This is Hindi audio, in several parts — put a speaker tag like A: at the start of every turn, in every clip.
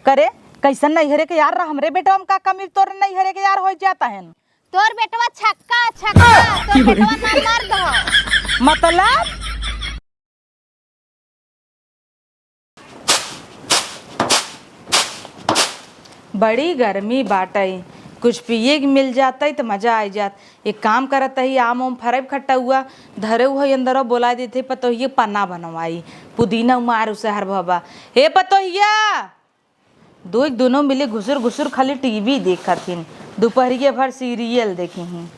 A: करे कैसन नैहरे के यार हमरे बेटा हम का कमी तोर नैहरे के यार हो जाता है।
B: तोर बेटवा छक्का छक्का तोर बेटवा ना मार दो।
A: मतलब बड़ी गर्मी बाटे, कुछ पिए के मिल जाता तो मजा आ जात। एक काम करत ही आम उम फरब खट्टा हुआ धरे हुआ अंदर बोला देते पतोहिए पन्ना बनवाई पुदीना उमार उसे हर भबा हे पतोहिया दोनों मिले घुसुर घुसुर खाली टीवी देखथिन दोपहरिए भर सीरियल देखी हैं।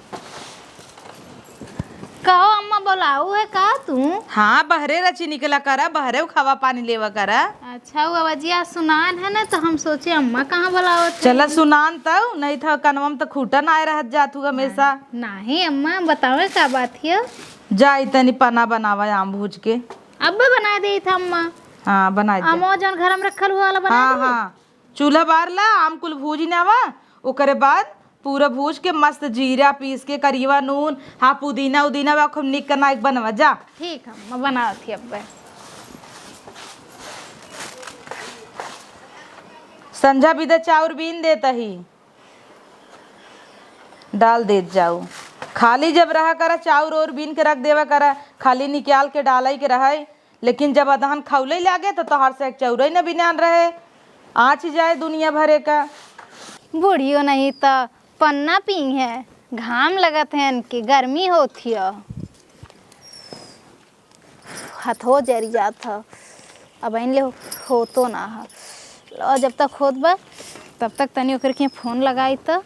B: कहो अम्मा बोलाऊ है का तू?
A: हाँ बहरे रची निकला करा बहरे खावा पानी लेवा करा।
B: अच्छा वो आवाजिया सुनान है ना तो हम सोचे अम्मा कहाँ बोलाओ।
A: चला सुनान तो नहीं था कनवम तो खूटन आए रह जात हुआ हमेशा।
B: नहीं अम्मा बताओ क्या बात है?
A: जा इतनी पना बनावा आम भूज के।
B: अब बना दी था अम्मा।
A: हाँ बना दे।
B: अम्मा जन घर में रखल हुआ वाला बना
A: हाँ हाँ चूल्हा बार ला आम कुल भूज नावा ओकरे बाद पूरा भूज के मस्त जीरा पीस के करीवा नून हाँ पुदीना उदीना वा खूब निक करना एक बनवा जा।
B: ठीक है मैं बना थी अब।
A: संझा बिदा चाउर बीन देता ही डाल देत जाओ खाली जब रहा करा चाउर और बीन के रख देवा करा खाली निकाल के डालाई के रहा। लेकिन जब अदहन खौले लागे तो तोहर से एक चौरई न बिनान रहे आँच जाए दुनिया भरे का।
B: बूढ़ियो नहीं तो पन्ना पी है घाम लगत है इनकी गर्मी होती है हथो जरी जात है अब इन ले हो तो ना है लो जब तक खोद बा तब तक तनी ओकर के फोन लगाई तो।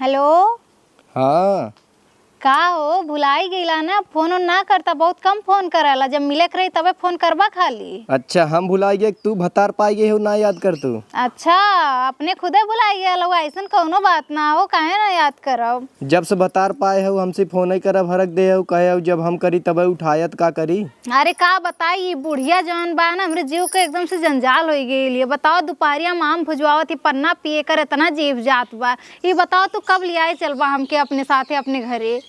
B: हेलो
C: हाँ
B: का हो भुलाई गईला ना फोन ना करता बहुत कम फोन कराला जब मिले रही तबे फोन करबा खाली।
C: अच्छा हम भुला गए तू भतार पाई गए हो ना याद कर तू।
B: अच्छा अपने खुदे भुलाई गया ऐसा कौनो बात ना हो काहे ना याद करब।
C: जब से भतार पाए हो हमसे फोन ही करब हरक दे हो कहे हो जब हम करी तबे उठायत का करी।
B: अरे का बताई बुढ़िया जौन बा ना हमरे जीव के एकदम से जंजाल हो गई। बताओ दोपहरिया में आम भुजवावत ही पन्ना पिए कर इतना जीव जात बा। ये बताओ तू कब ले आए चलबा हमके अपने साथे अपने घरे।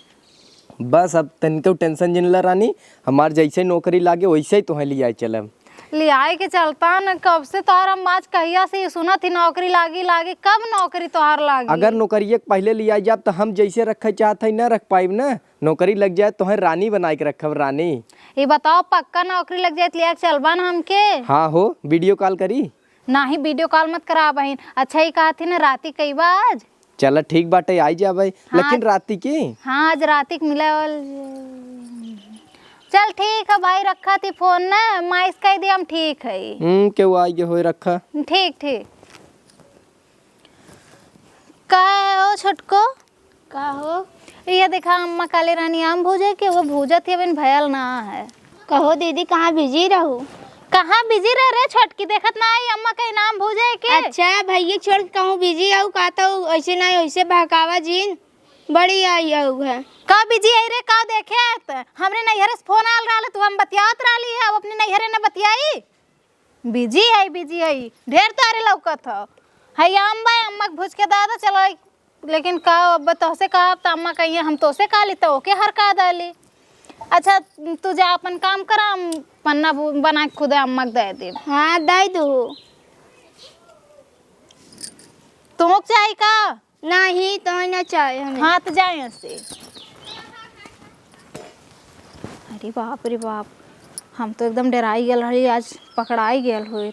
C: बस अब तनिको टेंशन जिन ला रानी हमार जैसे नौकरी लागे वैसे ही तुम्हें ले आए चलब।
B: ले आए के चलता न कब से तोहर हम आज कहिया से सुना थी नौकरी लागी कब नौकरी तोहर लागी।
C: अगर नौकरी पहले ले आई जाब तो हम जैसे रखे चाहते न रख पाइब ना नौकरी लग जाए तो रानी बना के रखब रानी।
B: ये बताओ पक्का नौकरी लग जाए ले चलबा ना हमके।
C: हाँ हो वीडियो कॉल करी
B: ना ही वीडियो कॉल मत करा बहन। अच्छा ही कहा थी ना राती कई बाज
C: चल ठीक बाटे आई जा भाई। हाँ, लेकिन राती की
B: हाँ आज राती मिला चल ठीक है भाई रखा थी फोन ना माइस कह दिया हम ठीक है।
C: क्यों आई हो रखा
B: ठीक ठीक का हो छोटको का हो ये देखा अम्मा काले रानी आम भूजे के वो भूजत है बिन भयल ना है।
D: कहो दीदी कहाँ बिजी रहू?
B: कहाँ बिजी रह रहे छोटकी देखत ना आई अम्मा के नाम भूजे के।
D: अच्छा भैया छोड़ के कहूँ बिजी आऊ कहता हूँ ऐसे ना ऐसे बहकावा जीन बड़ी आई आऊ है
B: का बिजी आई रे का देखे त हमरे नैहरे से फोन आल रहा तू हम बतियात रही है अब अपने नैहरे ने बतियाई। बिजी आई ढेर तारे लौकत हो है अम्बा अम्मा के भूज के दादा चलो लेकिन का अब तोसे कहा तो अम्मा कहिए हम तोसे कहा ली तो ओके हर का डाली। अच्छा तू जा अपन काम करा हम पन्ना बना के खुदे अम्मा के दे दे।
D: हाँ दे दो
B: तुम चाहे का
D: नहीं तो ना चाहे हमें।
B: हाँ तो जाए से। अरे बाप हम तो एकदम डराई गल रही आज पकड़ाई गल हुए।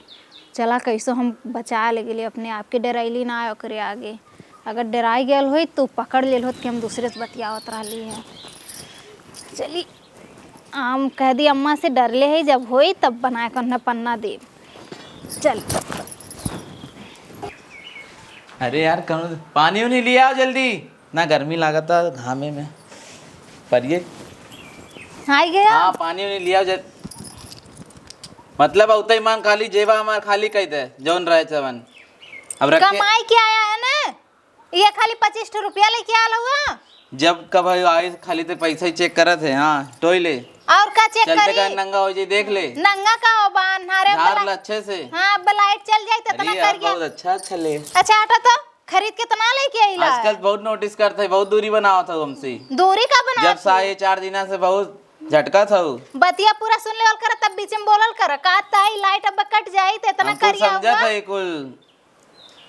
B: चला कैसो हम बचा ले गए अपने आप के डराइली ना आए ओकरे आगे। अगर डराई गल हुई तो पकड़ ले होत कि हम दूसरे से बतियावत रही है। चली आम कह दी अम्मा से डर ले है जब होई तब बना कर पन्ना दे। चल
E: अरे यार कौन पानी नहीं लिया आओ जल्दी ना गर्मी लागता घामे में पर ये
B: आई गया।
E: हाँ पानी नहीं लिया जल मतलब उतना ईमान खाली जेवा हमार खाली कह दे जौन रहे चवन अब रखे
B: कमाई क्या आया है ना ये खाली 25 रुपया लेके आया हुआ।
E: जब कब आए खाली तो पैसा ही चेक करत है। हाँ टोइले
B: और का चेक
E: चलते
B: करी
E: का नंगा हो जाए देख ले
B: नंगा का हो बान हारे
E: झाड़ ला अच्छे से।
B: हाँ लाइट चल जाए तो तना
E: अरे यार
B: कर गया।
E: बहुत अच्छा चले।
B: अच्छा हटा तो खरीद के तना लेके आइला।
E: आजकल बहुत नोटिस करते बहुत दूरी बनावा था हमसे
B: दूरी का बना
E: जब से आए 4 दिना से बहुत झटका था वो।
B: बतिया पूरा सुन लेवल कर तब बीच में बोलल कर का ताई लाइट अब कट जाई त इतना
E: हमको
B: करिया
E: समझा
B: हुआ
E: था ये कुल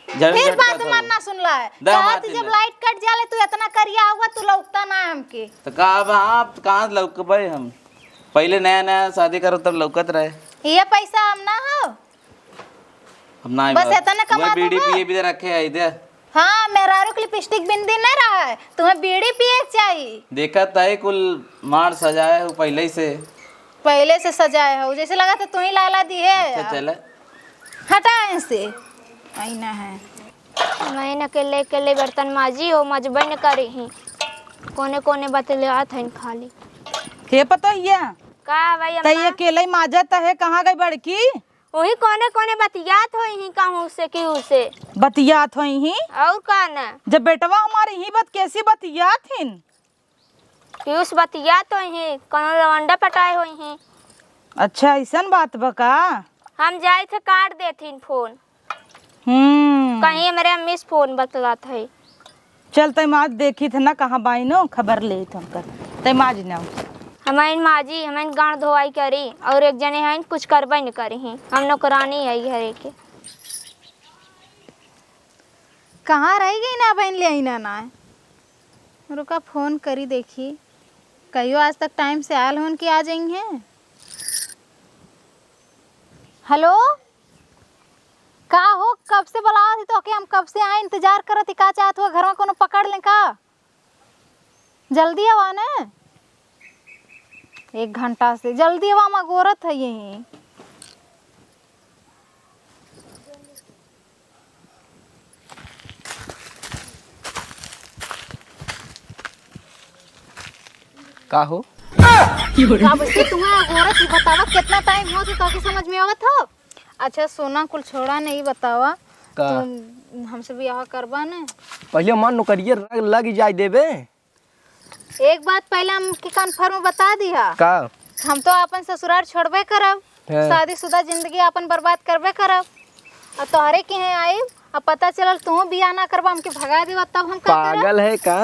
E: जब
B: फिर
E: झटका
B: बात
E: था
B: मानना
E: वो।
B: सुन ला है
E: दा
B: कहा
E: मारती
B: जब
E: ले।
B: लाइट कट जाले तू इतना करिया हुआ तू लौकता ना हमके
E: तो कहा अब आप कहाँ लौक भाई हम पहले नया नया शादी करो तब लौकत रहे।
B: ये पैसा हम ना हो
E: अब ना
B: बस इतना कमा
E: बीड़ी
B: दूंगा।
E: पिए भी रखे है इधर।
B: हाँ मेरा रुक लिपस्टिक बिंदी नहीं रहा है तुम्हें बीड़ी पिए चाहिए
E: देखा था ही कुल मार सजाया हो पहले ही से।
B: पहले से सजाए हो जैसे लगा था तू ही लाला दी है
E: अच्छा चले
B: हटा ऐसे आईना है
D: मैं अकेले अकेले बर्तन माजी हो मजबन न करी ही कोने कोने बतलात है खाली
A: हे पता हिया
D: का भाई
A: त ये अकेले माजत है कहाँ गई बड़की
D: वही कोने कोने बतियात हो ही कहूँ से कि उसे
A: बतियात होई ही
D: और का ना
A: जब बेटवा हमारी ही बात कैसी बतियात हिन
D: कि उस बतियात हो ही कोनो लवंडा पटाए हो ही
A: अच्छा ऐसन बात बका
D: हम जाए थे काट देथिन फोन कहीं मेरे मिस फोन बतलात है
A: चल तय माज देखी थे ना कहाँ बाई नो खबर ले तुमकर तय माज ना
D: हमारी माजी हमारी गाँव धोवाई करी और एक जने हैं कुछ करबे न करी ही हम नौकरानी है घरे के
B: कहाँ रह गई ना बहन ले आई ना रुका फोन करी देखी कहियो आज तक टाइम से आयल होन कि आ जाएंगे हेलो का हो कब से बुलावा थी तो के हम कब से आए इंतजार करत थी का चाहत हुआ घर में कोनो पकड़ लें का जल्दी आवा ने 1 घंटा से जल्दी आवा मैं गोरत है यही
C: का हो
B: अब से तुम्हें गोरत ही बतावा कितना टाइम हो तो समझ में आवत हो अच्छा सोना कुल छोड़ा नहीं बतावा
C: का
B: तुम हमसे ब्याह करवा ने
C: पहले मान नौकरिये लग जाए देबे
B: एक बात पहले हम की कन्फर्म बता दिया
C: का
B: हम तो अपन ससुराल छोड़बे करब
C: हाँ।
B: शादीशुदा जिंदगी अपन बर्बाद करबे करब अब तोहरे के हैं आई अब पता चलल तू बियाह ना करबा हमके भगा देवा तब हम का करब
C: पागल है का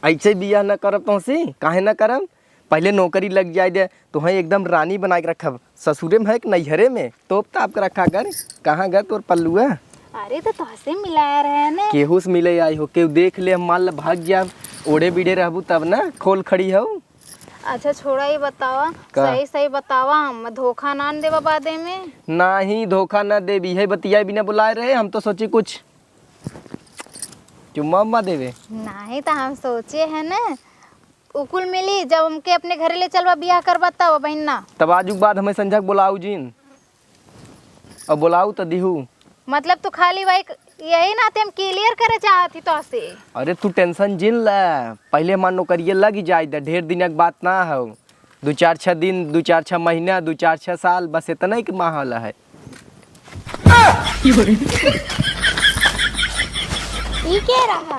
C: ऐसे बियाह न करब तुमसे काहे न करब पहले नौकरी लग जाए दे तुम्हें एकदम रानी बना के रखब ससुरे में है कि नैहरे में तोप ताप के रखा कर कहाँ घर तोर पल्लुआ
B: अरे तो तोहसे मिलाया रहे ने
C: केहू से मिले आई हो केहू देख ले मान ला भाग जाब ओढ़े बीड़े रहबू तब ना खोल खड़ी हो
B: अच्छा छोड़ा ही बतावा
C: का?
B: सही सही बतावा हम धोखा ना न देवा बादे में
C: ना ही धोखा न दे भी है बतिया बिना बुलाए रहे हम तो सोचे कुछ चुम्मा उम्मा देवे
B: नहीं तो हम सोचे है ना उकुल मिली जब हमके अपने घरे ले चलवा बियाह करवा तब बहन ना
C: तब आजुक बाद हमें संझक बुलाऊ जिन और बुलाऊ तो दिहू
B: मतलब तू खाली वही यही नाते हम क्लियर करे चाहती तो से
C: अरे तू टेंशन जिन ला पहले मान नौकरिये लग जाए दे ढेर दिन की बात ना हो 2-4-6 दिन 2-4-6 महीना 2-4-6 साल बस इतना ही के माहौल है
D: ई के रहा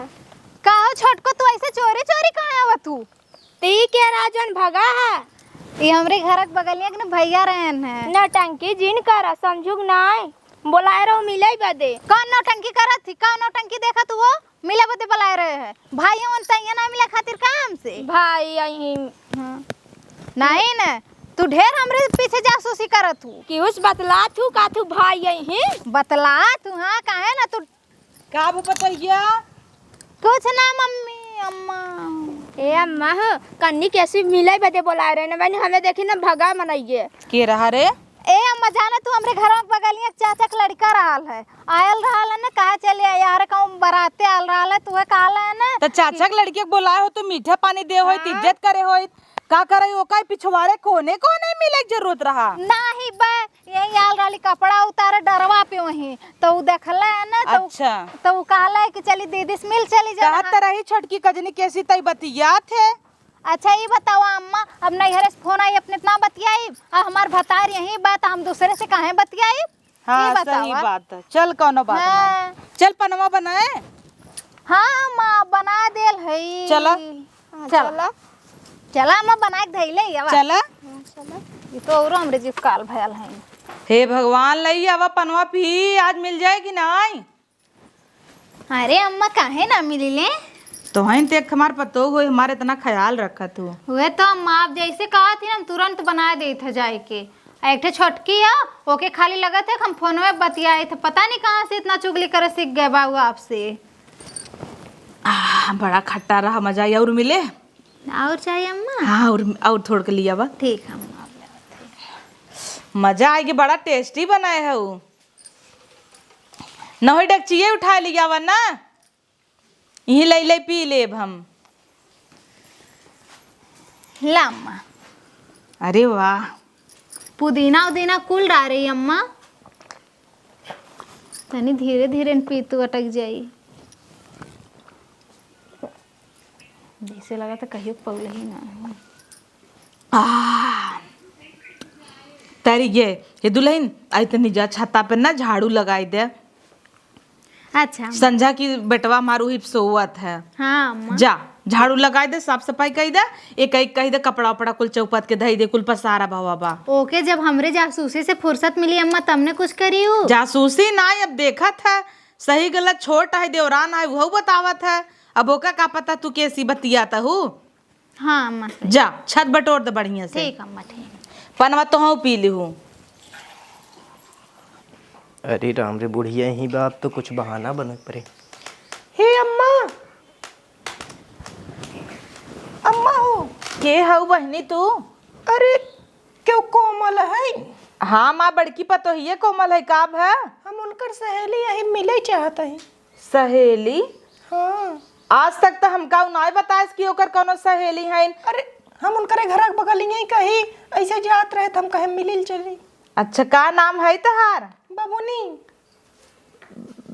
B: कहो छोटको तू ऐसे चोरी चोरी कहाँ आवा तू
D: ती के राजन भगा है
B: ये हमरे घर के बगलिया के ना भैया रहन है
D: नौटंकी जिन करा समझुक नाय बोलाए रहो मिले बदे
B: कौन नौटंकी करत थी कौन नौटंकी देखा तू वो मिले बदे बुलाए रहे है भाइयों उन तैया ना मिले खातिर काम से
D: भाई यही
B: नहीं ना तू ढेर हमरे पीछे जासूसी करत हूँ
D: कि उस बतला तू का तू भाई यही
B: बतला तू हाँ काहे ना तू
A: का बतैया
B: कुछ ना मम्मी अम्मा
D: ए अम्मा कन्नी कैसे मिले बदे बोला रहे ना मैंने हमें देखी ना भगा मनाइए
A: के रहा रे
B: ए अम्मा जाने तू हमरे घर में बगलिया चाचा के लड़का रहल है आयल रहल है ना कहा चले यार कहूँ बराते आयल रहल है तू कहला है ना
A: तो चाचा के लड़के के बोलाए हो तो मीठा पानी दे हो इज्जत करे हो का करे ओका पिछवाड़े कोने कोने मिले के जरूरत रहा
B: नाही बे यही आयल रहली कपड़ा उतारे डरवा पे वही तो उ देखला है ना तो
A: अच्छा
B: तो उ कहला है कि चली दीदी से मिल चली जा
A: कहत रही छोटकी कजनी कैसी तई बतिया थे
B: अच्छा ये बताओ अम्मा अब नैहरे से फोन आई अपने इतना बतियाई और हमार भतार यही बात हम दूसरे से काहे बतियाई
A: हाँ
B: ये बतावा।
A: सही बात है चल कौनो बात
B: हाँ।
A: नहीं चल पनवा बनाए
B: हाँ माँ बना देल है
A: चला
B: चला चला माँ बना के धैले ये
A: चला
B: ये तो और हमरे जीव काल भयल है
A: हे भगवान लई आवा पनवा पी आज मिल जाएगी ना
B: अरे अम्मा काहे ना मिली ले
A: तो हैं ते हमार पतो हो हमारे इतना ख्याल रखा तू।
B: वे तो अम्मा आप जैसे कहा थी ना हम तुरंत बना दे थे जाए के। एक ठे छोटकी है ओके खाली लगा थे हम फोन में बतियाए थे, पता नहीं कहाँ से इतना चुगली करे सीख गए बाबू आपसे।
A: बड़ा खट्टा रहा, मजा आई। और मिले?
B: और चाहिए अम्मा?
A: हाँ और थोड़ के लिया बा।
B: ठीक है अम्मा।
A: मजा आएगी, बड़ा टेस्टी बनाए है वो। नही डकचिए उठा लिया वा ना, यही ले पी लेब हम।
B: ला अम्मा।
A: अरे वाह,
B: पुदीना उदीना कुल डाल रही अम्मा। तनी धीरे धीरे पी तू अटक जाई। जैसे लगा था कहियो पौले ही ना।
A: तारी ये दुल्हन आई तनी जा छत्ता पे ना झाड़ू लगाई दे।
B: अच्छा
A: संझा की बेटवा मारू ही सोवत है।
B: हाँ अम्मा।
A: जा झाड़ू लगाई दे, साफ सफाई कही दे, एक एक कही दे, कपड़ा उपड़ा कुल चौपत के धई दे, कुल पसारा भवा बा।
B: ओके, जब हमरे जासूसी से फुर्सत मिली अम्मा तमने कुछ करी हो?
A: जासूसी ना, अब देखत है सही गलत, छोट है देवरान है वह बतावत है, अब ओका का पता तू कैसी बतियाता हूँ।
B: हाँ अम्मा।
A: जा छत बटोर दे बढ़िया से।
B: ठीक अम्मा ठीक।
A: पनवा तो हूँ पी ली हूँ।
C: अरे राम रे बुढ़िया ही बाप, तो कुछ बहाना बनक पड़े। हे अम्मा, अम्मा हो
A: के हऊ बहनी तू?
C: अरे क्यों कोमल है?
A: हाँ माँ बड़की पतो ही है, कोमल है काब है।
C: हम उनकर सहेली यही मिले चाहता है।
A: सहेली?
C: हाँ।
A: आज तक तो हमका नहीं बताया कि ओकर कोनो सहेली है।
C: अरे हम उनकरे घर बगल ही कही ऐसे जात रहे तो हम कहे मिलिल चली।
A: अच्छा, का नाम है तहार?
C: बाबूनी।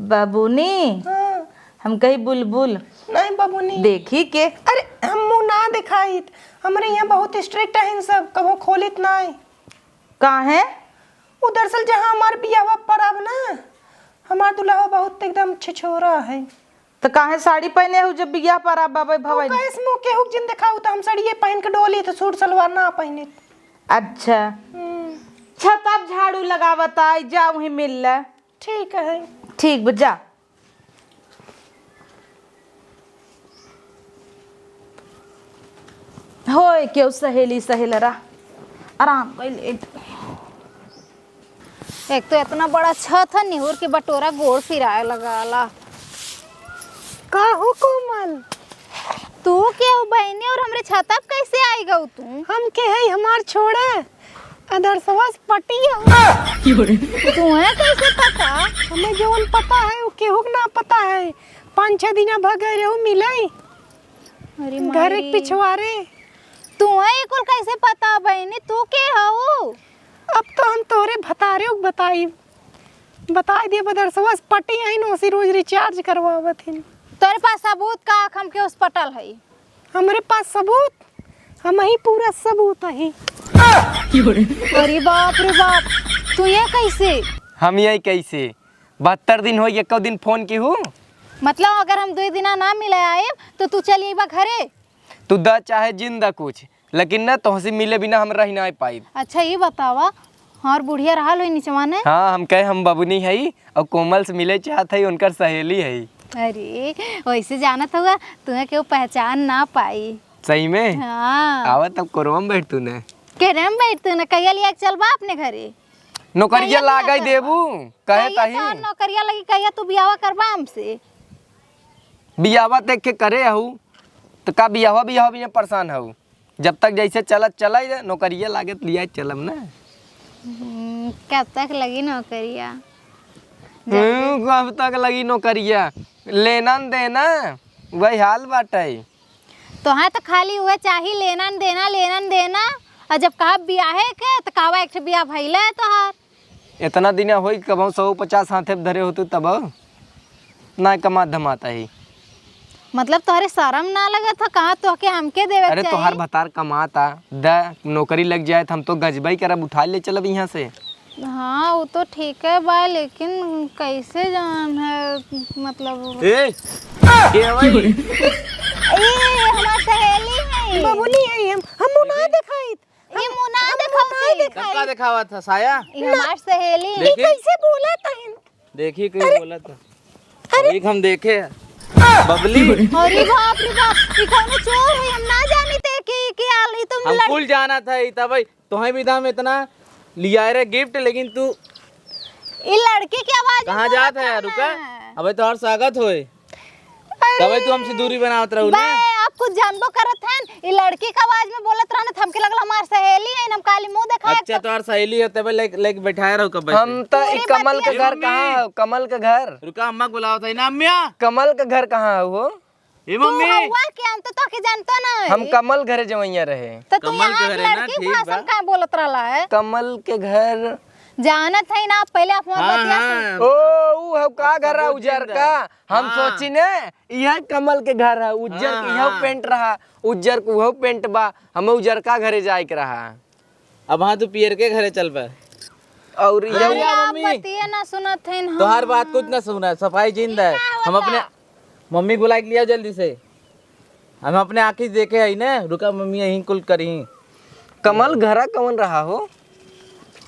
A: बाबूनी?
C: हाँ।
A: हम कही बुलबुल।
C: नहीं बाबूनी।
A: देखी के?
C: अरे हम मुँह ना दिखाई, हमारे यहाँ बहुत स्ट्रिक्ट है इन सब, कबो खोलित ना है।
A: कहाँ है?
C: वो दरअसल जहाँ हमार बियाह पड़ब ना, हमार दुल्हा बहुत एकदम छिछोरा है।
A: तो काहे साड़ी पहने हो जब बियाह पर आ बाबा भवन?
C: तो कैसे मुँह के हुक जिन दिखाऊ तो हम साड़ी ये पहन के डोली तो सूट सलवार ना पहने।
A: अच्छा छत अब झाड़ू लगावता जा वहीं मिल ला।
C: ठीक है।
A: ठीक बजा। होए क्यों सहेली सहेलरा आराम कर ले।
B: एक तो इतना बड़ा छत है, निहुर के बटोरा गोड़ फिराए लगाला।
C: का हो कोमल?
B: तू क्या हो बहनी, और हमरे छत अब कैसे आई गऊ तू?
C: हम के है हमार छोड़े अदर सवास पटिया।
B: तुम्हें कैसे पता?
C: हमें जवन पता है वो केहू ना पता है। 5-6 दिन भगे रहू मिले
B: अरे
C: घर एक पिछवारे।
B: तुम्हें कुल कैसे पता बहनी, तू के हो?
C: अब तो हम तोरे भतारे बताई दिए बदर सवास पटी I know C rose recharge करवावत हिन।
B: तेरे पास सबूत का हम के उस पटल है?
C: हमारे पास सबूत, हम ही पूरा सबूत है।
B: अरे बाप रे बाप, तू ये कैसे?
C: हम यही कैसे 72 दिन हो एक दिन फोन की हूँ।
B: मतलब अगर हम 2 दिन ना मिले आए तो तू चलिए बा घरे?
C: तू द चाहे जिंदा कुछ, लेकिन ना तुहसे मिले बिना हम रह ना पाई।
B: अच्छा ये बतावा, और बुढ़िया रहा लो नीचवा ने?
C: हाँ हम कहे हम बबुनी है और कोमल से मिले चाहत है, उनकर सहेली है।
B: अरे वैसे जानत हुआ तुम्हें क्यों पहचान ना पाई।
C: सही में?
B: हाँ।
C: आवा तब कोरवा में बैठ तू ने।
B: केरे में बैठ तू ने कहिया लिया चल बा अपने घरे।
C: नौकरिया लागा देबू कहे ताही।
B: नौकरिया लगी कहिया तू बियाह करबा हमसे?
C: बियावा देख के करे हूँ तो का बियावा भी परेशान हूँ। जब तक जैसे चलत चला नौकरिया लागे तो लिया चलम ना।
B: कब तक लगी नौकरिया?
C: कब तक लगी नौकरिया, लेना न देना वही हाल बाटे।
B: तो हाँ तो खाली हुए चाहिए लेना न देना, और जब कहा बियाह है के तो कहवा एक बियाह भइले है तोहार।
C: इतना दिन हो कब 150 हाथे धरे होतु तब ना कमा धमाता ही।
B: मतलब तोहरे शर्म ना लगा था कहा तो के हमके देवे?
C: अरे तोहार भतार कमाता द नौकरी लग जाए तो हम तो गजबाई करब उठा ले चलब यहाँ से।
B: हाँ वो तो ठीक है बा, लेकिन कैसे जान है मतलब?
C: ए
B: हमार सहेली है
C: बबुनी है, हम मुना दिखाई।
B: ये मुना दिखाई
E: सबका दिखावा था साया।
B: ये हमार सहेली।
C: कैसे बोला था?
E: देखिए कोई बोला था, एक हम देखे। बबली
B: अरे बाप रे बाप, ई कौनो चोर है, हम ना जानी थे कि आली तुम
E: हम कुल जाना था तब तुम्हें भी दाम इतना लिया रे गिफ्ट, लेकिन तू
B: ई लड़की की आवाज
E: कहाँ जात है यार? रुका, अबे तो और स्वागत होए, तब तू हमसे दूरी बनावत रहू ना।
B: आप कुछ जानबो करत हैं, ई लड़की की आवाज में बोलत रहन, हमके लगल हमार सहेली है, हम काली मुंह देखा।
E: अच्छा तो और सहेली है तब लेके बैठाए रहो कब?
C: हम तो ई कमल का घर कहाँ है? कमल का घर,
E: रुका, अम्मा को बुलाओ था ना। अम्मिया,
C: कमल का घर कहाँ है वो?
E: ए मम्मी,
B: हुआ क्या, हम तो के जानतो ना।
C: हम कमल घरे जवैया रहे।
B: तो तू
E: कमल के
B: यहाँ
E: घर है ना,
B: लड़की
E: ठीक
B: भाषण
E: बा।
B: का बोलत रहला है?
C: कमल के घर,
B: जानत है ना, पहले आप हमार
E: हाँ
B: बतिया
E: हाँ,
C: ओ ऊ का घर है उज्जर का? हम सोची ने यह कमल के घर है, उज्जर के यह पेंट रहा, उज्जर को वह पेंट बा, हमें उज्जर का घरे जाए के रहा।
E: अब हाँ तू पियर के घरे चल पा।
C: और
B: अरे
C: यह
B: आप
E: मम्मी।
B: बतिया ना सुनत है ना।
E: तोहार बात कुछ ना सुना, सफाई जिंदा है। हम अपने मम्मी को बुला के लिया जल्दी से, हम अपने आँखी देखे है ना। रुका मम्मी, यहीं कुल करी।
C: कमल घरा कौन रहा हो?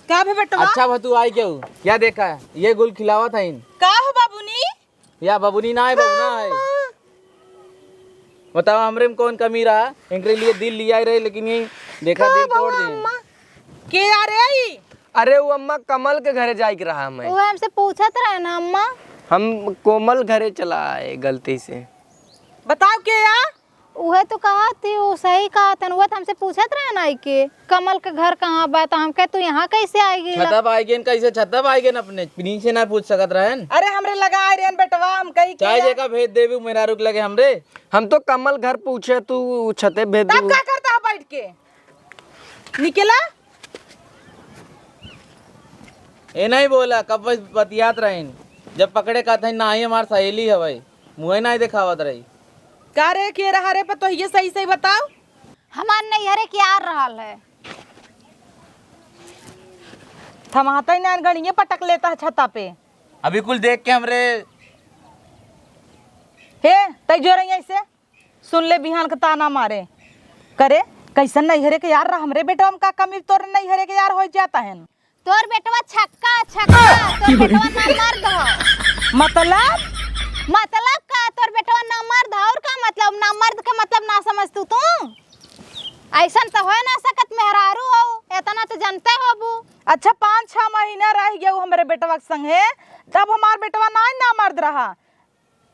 A: का भे बेटवा?
E: अच्छा भतू आई क्यों? क्या देखा है? ये गुल खिलावा था इन
A: का हो बाबूनी?
E: या बबुनी ना है, बबुना है। बताओ हमरे में कौन कमी रहा? इनके लिए दिल लिया ही रहे, लेकिन ये देखा दिल तोड़ दिए।
A: के आ रे आई?
C: अरे वो अम्मा कमल के घरे जाए के रहा मैं।
B: वो हमसे पूछत रहे ना अम्मा।
C: हम कोमल घरे चला आए गलती से।
A: बताओ के आ?
B: उहे तो कहा थी, वो सही कहा था। वो तो हमसे पूछत रहे ना कि कमल के घर कहाँ बा, तो हम कहे तू यहाँ कैसे आएगी?
E: छतप आई गेन कैसे? छतप आई गेन अपने नीचे ना पूछ सकत रहन?
A: अरे हमरे लगा आ रे बेटवा, हम कही
E: चाहे जेका भेज देवी मेरा रुक लगे हमरे।
C: हम तो कमल घर पूछे, तू छते भेज
A: तब
C: दू।
A: का करता है बैठ के? निकला
E: ए नहीं बोला, कब बतियात रहें। जब पकड़े का था ना ही हमार सहेली है भाई, मुँह नहीं दिखावत रही।
A: का रे के रहा रे? पर तो ये सही सही बताओ।
B: हमार नैहरे की आ रहल है।
A: थमाता ही ना गणिये पटक लेता है छता पे।
E: अभी कुल देख के हमरे
A: हे तई जो रही ऐसे सुन ले, बिहान का ताना मारे करे कैसन नैहरे के यार रहा हमरे बेटा। हम का कमी तोर नैहरे के यार हो जाता है?
B: तोर बेटवा छक्का छक्का, तोर बेटवा ना मर्द हो। मतलब का तोर बेटवा ना मर्द और का मतलब? ना मर्द का मतलब ना समझतू तू? ऐसा तो हो ना सकत, मेहरारू हो, इतना तो जानते हो बू।
A: अच्छा 5-6 महीना रह गया वो हमारे बेटवा के संगे, तब हमार बेटवा ना मर्द रहा।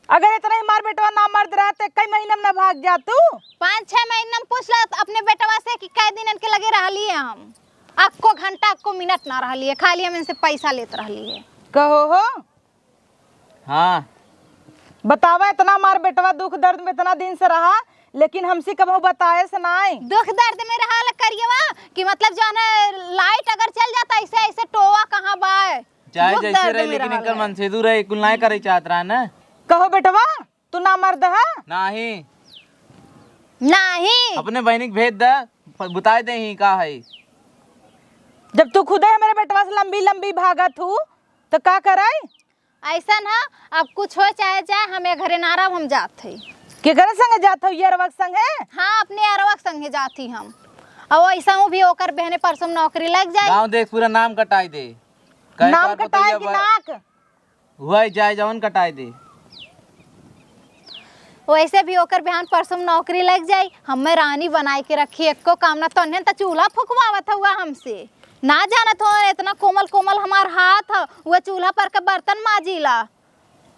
A: अगर इतना ही हमार बेटवा ना मर्द रहा तो कई महीना में ना भाग जा तू?
B: 5-6 महीना में पूछ ला अपने बेटवा से कि कई दिन इनके लगे रहली है। हम आपको घंटा आपको मिनट ना रहली है, खाली हम इनसे पैसा लेते रहली है।
A: कहो हो
E: हाँ
A: बतावा, इतना हमार बेटवा दुख दर्द में इतना दिन से रहा, लेकिन हमसे कबो बताए से ना आए।
B: दुख दर्द में रहा करिएवा कि मतलब जो है लाइट अगर चल जाता ऐसे ऐसे टोवा कहाँ बाय।
E: चाहे
B: दुख
E: जैसे
B: दर्द
E: रहे,
B: में
E: लेकिन
B: रहल
E: इनकर
B: है।
E: मन से दूर है, कुल नहीं करे चाहत रहा ना।
A: कहो बेटवा तू ना मर्द है?
E: नहीं
B: नहीं
E: अपने बहनी के भेज दे, बताए दे ही का है।
A: जब तू खुद ही मेरे बेटवा से लंबी लंबी भागत हूँ तो का कराई?
B: ऐसा ना, अब कुछ हो चाहे जाए, हमें घरे नारा हम जात है।
A: के घर संगे जात हो? ये रवक संगे?
B: हाँ अपने अरवा के संगे जाती हम। और ऐसा हूँ भी होकर बहने परसों नौकरी लग जाए।
E: गाँव देख पूरा नाम कटाई दे। कई
A: नाम
E: बार
A: कटाए
E: बताइए
A: कि नाक?
E: हुआ ही जाए जवन कटाई दे।
B: वैसे भी होकर बिहान परसों नौकरी लग जाए, हमें रानी बनाए के रखी। एको काम ना तो तो चूल्हा फुकवावत हुआ हमसे। ना जानत हो इतना कोमल कोमल हमार हाथ है, वह चूल्हा पर का बर्तन माजीला।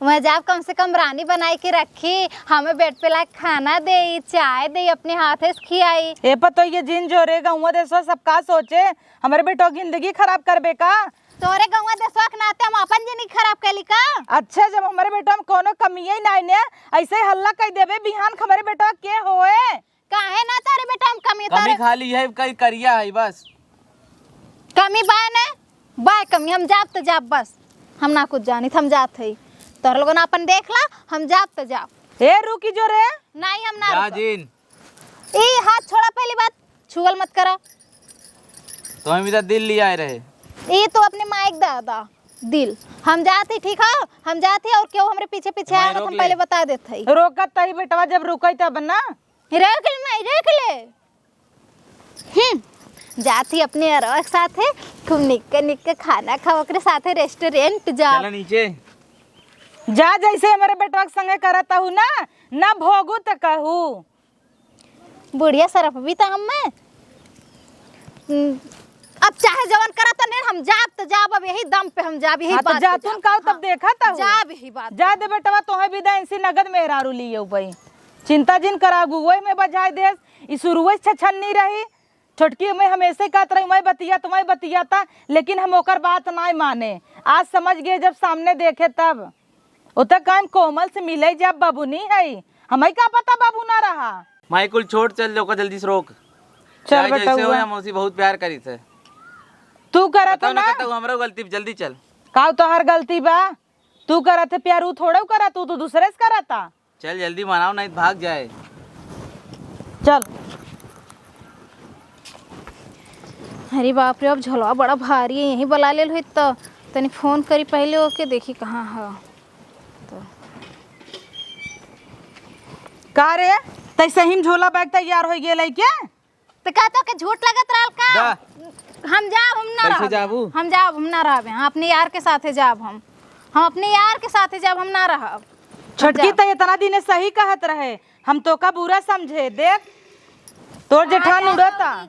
B: वह जब कम से कम रानी बनाई के रखी, हमें बेड पे ला खाना दे, चाय दे, अपने हाथे से खियाई।
A: ए पर तो ये जिन जो रे गौवा देशवा सबका सोचे हमारे बेटो की जिंदगी खराब करबे का?
B: तोरे गौवा देशवा के नाते हम अपन जिंदगी खराब कैली का?
A: अच्छा जब हमारे बेटा में कोनो कमी ही नहीं ने, ऐसे ही हल्ला कर देवे बिहान हमारे बेटा के होए?
B: काहे ना तारे बेटा हम कमी
E: कमी
B: तारे
E: खाली है, कई करिया है बस।
B: कमी बाय ने बाय कमी, हम जाब तो जाब बस। हम ना कुछ जानी, हम जात है। तोर लोगन अपन देख ला, हम जाब तो जाब।
A: ए रुकी जो रे,
B: नहीं हम ना
E: जा
B: रुकब।
E: जिन
B: ई हाथ छोड़ा, पहली बात छुअल मत करा।
E: तो हम इधर दिल ले आए रहे।
B: ई तो अपने माइक दादा दिल। हम जाती ठीक है, हम जाती और क्यों हमरे पीछे पीछे
E: मैं
B: आएगा
E: रोक
B: हम
E: ले।
B: पहले बता देते है।
A: रोकत तही बेटवा जब रुकई तब ना।
B: रख ले मैं रख ले। जाती अपने अरवा के साथ है, खूब निक निक खाना खाओ, ओकरे साथ रेस्टोरेंट जा।
E: चला नीचे।
A: जा जैसे हमारे बेटवा के संगे करता हूँ ना भोगू तो कहू।
B: बुढ़िया सरफ भी था हमें। अब चाहे जवन करा तो नहीं, हम जाब तो जाब, अब यही दम पे हम जाब, यही
A: हाँ, तो
B: बात
A: जा
B: पे
A: तुम
B: जाब।
A: का तब देखा था
B: जाब यही बात।
A: जा दे बेटवा तोहे विदा इसी नगद मेहरारू लिए भाई, चिंता जिन करा गुवई में बजाय देस ई शुरुए से छछन्नी रही। छोटकी में हमेशा कहत रही मैं बतिया तुम्हें बतियाता, लेकिन हम ओकर बात ना माने। आज समझ गए जब सामने देखे तब। उतर काम कोमल से मिले जब बाबू नहीं है, हमें क्या पता बाबू ना रहा।
E: माई कुल छोड़ चल जो जल्दी से रोक।
A: चल
E: चाहे
A: बेटा
E: जैसे हो
A: हुआ।
E: या मौसी बहुत प्यार करी थे।
A: तू करत
E: बताओ ना
A: ना
E: कहता हूँ हमरा गलती जल्दी चल।
A: का तो हर गलती बा, तू करत प्यार ऊ थोड़ा करा, तू तो दूसरे से करता।
E: चल जल्दी मनाओ नहीं तो भाग जाए।
A: चल
B: अरे बाप रे, अब झोलवा बड़ा भारी है, यहीं बुला ले हुई तो तनी फोन करी पहले ओके, देखी कहाँ है।
A: का रे तैसे ही झोला बैग तैयार हो गेल क्या?
B: तो कहता के झूठ लगत रहल का?
E: जा।
B: हम जाब, हम ना
E: कैसे
B: रहब।
E: जाबू?
B: हम जाब, हम ना रहब। हाँ, अपने यार के साथे जाब। हम अपने यार के साथे जाब, हम ना रहब।
A: छोटकी तो इतना दिन सही कहत रहे, हम तो का बुरा समझे। देख तोर जेठान उड़ता।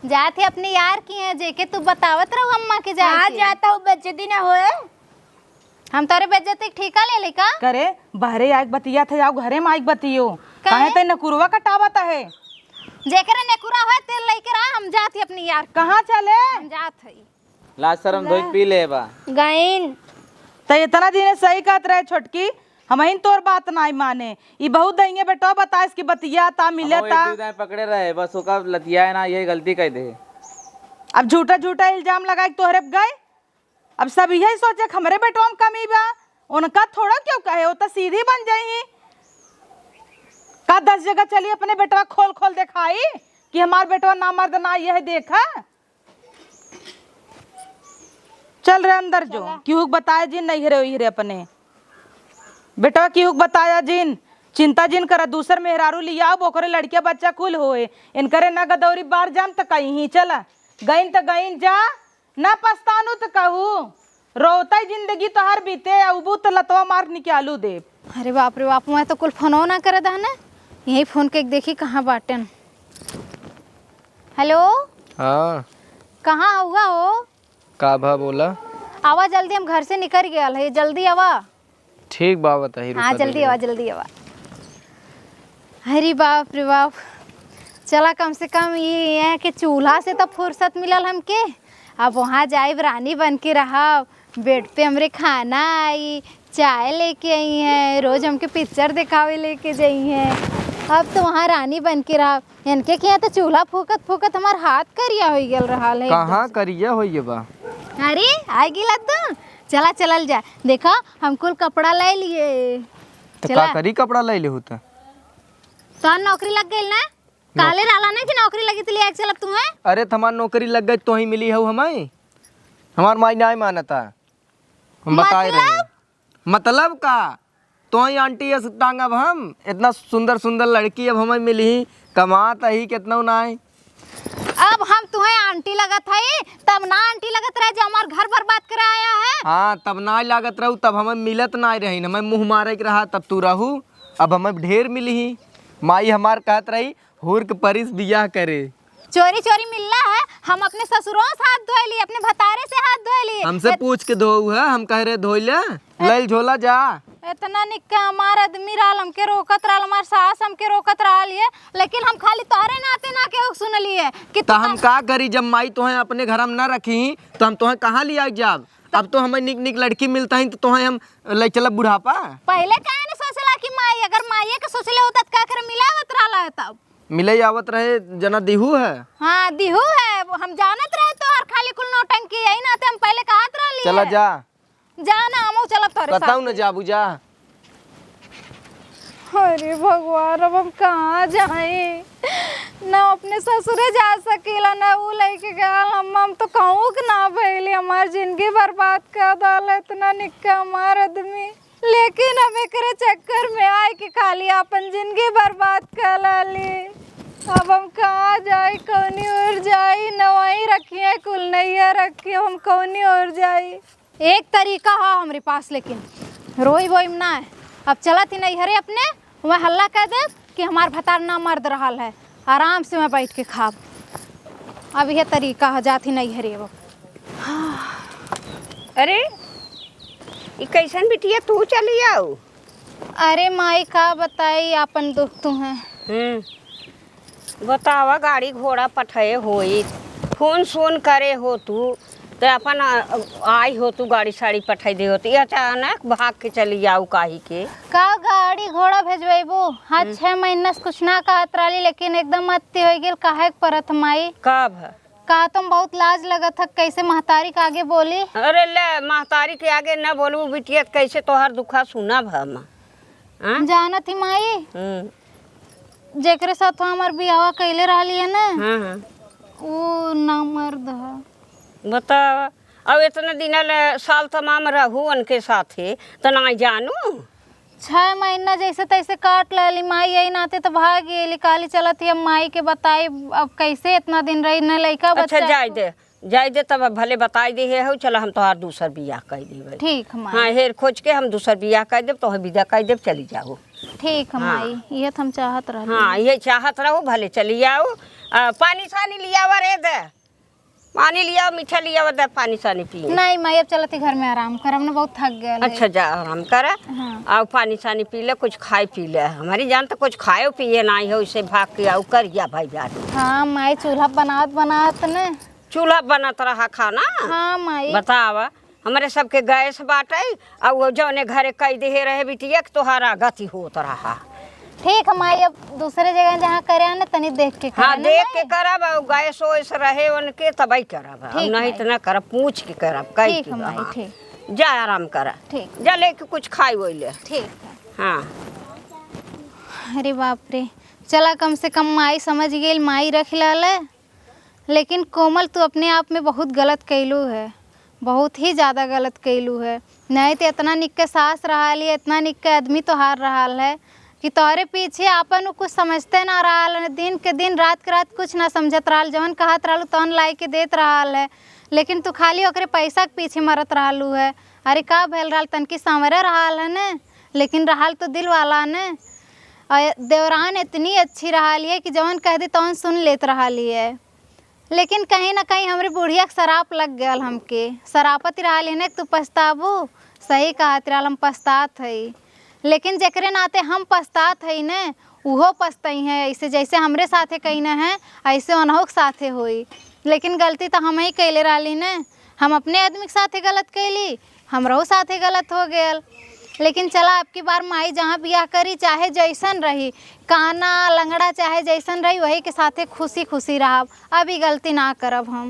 B: जाते अपने यार की है जेके तू बतावत रहो अम्मा के जा।
D: आज जाता हूँ बेइज्जती ना होए।
B: हम तोरे बेइज्जती के ठीका ले ले का?
A: करे बहरे आग बतिया थे, आओ घरे में आग बतियो। काहे ते नकुरवा कटावत है?
B: जेकरे नेकुरा होए तेल लेके रहा। हम जाती अपने यार के।
A: कहाँ चले?
B: हम जात हई।
E: लाज शर्म धोई पी ले बा।
D: गाइन
A: तो इतना दिन सही कहत रहे छोटकी, हम ही तोर बात ना माने। ई बहुत देंगे बेटा बता इसकी बतिया ता मिले ता।
E: पकड़े रहे बस ओका लतिया है ना, ये गलती कह दे।
A: अब झूठा झूठा इल्जाम लगा के तोहरे गए। अब सब यही सोचे कि हमरे बेटवा में कमी बा, उनका थोड़ा क्यों कहे, वो तो सीधी बन जाई। का 10 जगह चली अपने बेटवा खोल खोल दिखाई कि हमार बेटवा ना मर्द ना यह देखा। चल रहे अंदर जो क्यों बताए जिन नहीं रे वही रे अपने बेटवा क्यों बताया जिन। चिंता जिन करा दूसर मेहरारू लिया ओकरे लड़किया बच्चा कुल होए, इनकरे न गदौरी बार जाम तो कहीं चला गईन तो गईन जा ना पछतानू तो कहू रोता जिंदगी तो हर बीते उबू तो लतवा मार निकालू दे।
B: अरे बाप रे बाप, मैं तो कुल फोनो ना करे दा ना, यही फोन के देखी कहाँ बाटन। हेलो,
C: हाँ
B: कहाँ हुआ हो?
C: का भा बोला?
B: आवा जल्दी, हम घर से निकल गया है, जल्दी आवा।
C: ठीक बा बताही।
B: हाँ जल्दी आवा, जल्दी आवा। अरे बाप रे बाप, चला कम से कम ये है कि चूल्हा से तो फुर्सत मिलल हमके। अब वहाँ जाए रानी बन के रहा, बेड पे हमरे खाना आई, चाय लेके आई हैं, रोज हमके पिक्चर दिखावे लेके जाई हैं। अब तो वहाँ रानी बन के रहा, इनके क्या तो चूल्हा फूकत फूकत हमार हाथ करिया हो गल रहा है।
C: कहाँ करिया हो ये बा?
B: अरे आ गिला तो चला चलल जा। देखा हम कुल कपड़ा ले लिए।
C: तो का करी कपड़ा ले ले होता?
B: तो नौकरी लग गई ना? काले डाला ना कि नौकरी लगी तो ले आके चलब तुम्हें।
C: अरे हमार नौकरी लग गई तो ही मिली है हमें। हमार माई नहीं मानता, हम बताए रहे। मतलब का तो ही आंटी ऐसे टांगब हम, इतना सुंदर सुंदर लड़की अब हमें मिली, कमाता ही कितना ना है।
B: अब हम तुम्हें आंटी लगत है तब ना आंटी लगत रहे जो हमार घर बर्बाद कर आया है।
C: हाँ तब ना लागत रहू, तब हमें मिलत ना रही, हमें मुँह मारे के रहा तब तू रहू। अब हमें ढेर मिली ही। माई हमार कहत रही हुर के परिस बियाह करे।
B: चोरी चोरी मिलना है, हम अपने ससुरों से हाथ धोए लिए, अपने भतारे से हाथ धोए लिए।
C: हमसे पूछ के धोऊ है, हम कह रहे धोई ले, लैल झोला जा।
B: इतना निक्का हमार आदमी रहल, हमके रोकत रहल, हमार सास हमके रोकत रहल है, लेकिन हम खाली तोहरे नाते ना के सुन लिए कि
C: तो हम का करी जब माई तोहें अपने घर में ना रखी तो हम तोहें कहाँ लिया जाब? अब तो हमें निक निक लड़की मिलता है तो तोहें हम ले चलब बुढ़ापा।
B: पहले काहे न सोचला कि माई, अगर माई के सोचले होता का करे मिलावत रहला है तब।
C: मिले आवत रहे जना दिहू है।
B: हाँ दिहू है, वो हम जानत रहे तो और खाली कुल नौटंकी यही नाते हम पहले कहत रहली।
C: चला जा,
B: जाना हमहू चलब तोरे साथ।
C: बताऊ न जाबू जा।
B: अरे भगवान, अब हम कहाँ जाए? ना अपने ससुरे जा सकेला ना वो लेके गया। हम तो कहूँ कि ना भैली, हमार जिंदगी बर्बाद कर डाल इतना निक्का हमार आदमी। लेकिन अब एकरे चक्कर में आए कि खाली अपन जिंदगी बर्बाद कर लाली। अब हम कहाँ जाए, कौनी और जाई? नवाई रखी है कुल नैया रखी, हम कौनी और जाई? एक तरीका है हमारे पास, लेकिन रोई वोई ना है। अब चला थी नैहरे अपने, वहाँ हल्ला कह दे कि हमार भतार ना मर्द रहल है, आराम से मैं बैठ के खाब। अब यह तरीका हो जाती नैहरे वो।
F: अरे ये कैसन बिटिया तू चली आओ।
B: अरे माई का बताई अपन दुख तुम्हें।
F: बतावा गाड़ी घोड़ा पठे होई, फोन सोन करे हो तू तो अपन आई हो तू गाड़ी साड़ी पठाई दे होती, अचानक भाग के चली आओ काहे के।
B: का गाड़ी घोड़ा भेजवेबो? हाँ 6 महीना से कुछ ना कहत रही, लेकिन एकदम अति हो गेल। काहे परत माई?
F: कब?
B: का तुम बहुत लाज लगत है, कैसे महतारी के आगे बोली?
F: अरे ले महतारी के आगे न बोलू बिटिया, कैसे तोहर दुखा सुना भम।
B: जानत ही माई, जेकरे साथ हमार बियाह कैले रहली है ना, वो ना मर्द है।
F: बता अब इतना दिन साल तमाम रहू उनके साथे तो ना जानू।
B: 6 महीना जैसे तैसे काट ली माई, यही नाते तो भाग गेली। काली चलत ही अब माई के बताई, अब कैसे इतना दिन रही न लइका बच्चा।
F: अच्छा जाय दे तब भले बताई दे हो। चलो हम तोहार दूसर बियाह कर देब।
B: ठीक माई।
F: हाँ हेर खोज के हम दूसर बियाह कर देब, तोहर विदा कर देब, चली जाओ।
B: ठीक माई, ये तो हम चाहत रहे।
F: हाँ ये चाहत रहो, भले चली आओ। पानी सानी लिया रे दे, पानी लिया, मीठा लिया दे, पानी सानी पी।
B: नहीं माई अब चलती घर में आराम कर, हमने बहुत थक गया।
F: अच्छा जा आराम कर।
B: हाँ।
F: आओ पानी सानी पी ले, कुछ खाए पी ले। हमारी जान तो कुछ खाए पिए ना हो, इसे भाग के आओ कर या भाई जान।
B: हाँ माई चूल्हा बनात न।
F: चूल्हा बनत रहा खाना।
B: हाँ माई
F: बतावा हमारे सबके गैस बाटे, और वो जौने घरे कई दे रहे बिटिया तोहारा गति होत रहा।
B: ठीक है माई, अब दूसरे जगह जहाँ करे आने तनी देख के करे।
F: हाँ देख के करब, गैस वैस रहे उनके तबई करब, नहीं तो ना करब, पूछ के करब।
B: ठीक है माई, ठीक।
F: जा आराम कर,
B: ठीक।
F: जा लेके कुछ खाई वो ले।
B: ठीक है।
F: हाँ
B: अरे बाप रे, चला कम से कम माई समझ गई, माई रख लाले। लेकिन कोमल तू अपने आप में बहुत गलत कैलू है, बहुत ही ज़्यादा गलत कैलू है। नहीं तो इतना निक के सास रहा ली, इतना निक के आदमी तो हार रहा है कि तोहरे पीछे आपन कुछ समझते ना रहा। दिन के दिन रात के रात कुछ ना समझत रहा, जवन कहत रहलू तवन लाई के देत रहा है, लेकिन तू खाली ओकरे पैसा के पीछे मरत रहलू है। अरे का भेल रहा, तनकी संवरे रहा है न, लेकिन रहा तो दिल वाला न। और देवरान इतनी अच्छी रहा है कि जवन कह दी तवन सुन लेत रहा है, लेकिन कहीं ना कहीं हमारी बुढ़िया के शराप लग गया। हमके शरापत रहा न, तू पछताबू। सही कहत रहा, हम पछतात है, लेकिन जेकरे नाते हम पछतात है न, उहो पछतई है। ऐसे जैसे हमरे साथे कहीं न है, ऐसे उन्हों के साथे होई। लेकिन गलती तो हम ही कैले रही न, हम अपने आदमी के साथे गलत कैली, हमरो साथे गलत हो गया। लेकिन चला अब की बार माई जहाँ बियाह करी, चाहे जैसन रही, काना लंगड़ा चाहे जैसन रही, वही के साथे खुशी खुशी रहब। अभी गलती ना करब हम।